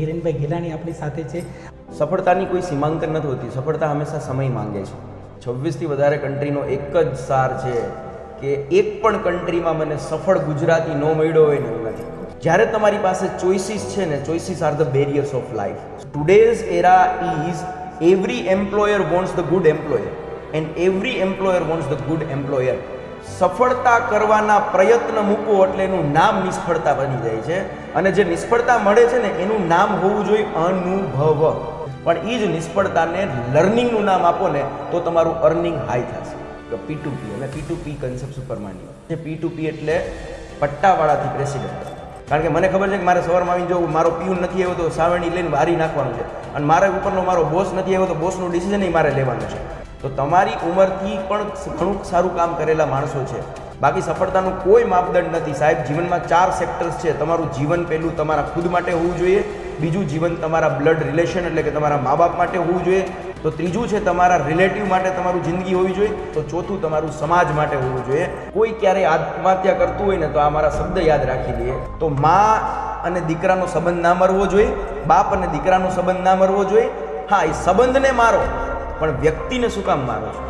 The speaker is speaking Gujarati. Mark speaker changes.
Speaker 1: હિરેનભાઈ ગેલાણી આપણી સાથે છે.
Speaker 2: સફળતાની કોઈ સીમાંકન નથી હોતી. સફળતા હંમેશા સમય માંગે છે. 26થી વધારે કન્ટ્રીનો એક જ સાર છે કે એક પણ કન્ટ્રીમાં મને સફળ ગુજરાતી ન મળ્યો હોય ને એવું નથી. જ્યારે તમારી પાસે ચોઇસીસ છે ને, choices are the barriers of life. Today's era is every employer wants the good employer and every employer wants the good employer. સફળતા કરવાના પ્રયત્ન મૂકો એટલે એનું નામ નિષ્ફળતા બની જાય છે, અને જે નિષ્ફળતા મળે છે ને એનું નામ હોવું જોઈએ અનુભવ. પણ એ જ નિષ્ફળતાને લર્નિંગનું નામ આપો ને તો તમારું અર્નિંગ હાઈ થશે. તો P2P અને P2P કન્સેપ્ટ ઉપર માની જે P2P એટલે પટ્ટાવાળાથી પ્રેસિડેન્ટ. કારણ કે મને ખબર છે કે મારે સવારમાં આવીને જો મારો પીયુન નથી આવ્યો તો સાવરણી લઈને બારી નાખવાનું છે, અને મારા ઉપરનો મારો બોસ નથી આવ્યો તો બોસનું ડિસિઝન મારે લેવાનું છે. તો તમારી ઉંમરથી પણ ઘણું સારું કામ કરેલા માણસો છે. બાકી સફળતાનું કોઈ માપદંડ નથી સાહેબ. જીવનમાં 4 સેક્ટર્સ છે. તમારું જીવન પહેલું તમારા ખુદ માટે હોવું જોઈએ, બીજું જીવન તમારા બ્લડ રિલેશન એટલે કે તમારા મા બાપ માટે હોવું જોઈએ, તો ત્રીજું છે તમારા રિલેટિવ માટે તમારું જિંદગી હોવી જોઈએ, તો ચોથું તમારું સમાજ માટે હોવું જોઈએ. કોઈ ક્યારેય આત્મહત્યા કરતું હોય ને તો આ મારા શબ્દ યાદ રાખી દઈએ. તો મા અને દીકરાનો સંબંધ ના મરવો જોઈએ, બાપ અને દીકરાનો સંબંધ ના મરવો જોઈએ. હા, એ સંબંધને મારો, પણ વ્યક્તિને શું કામ મારો છો?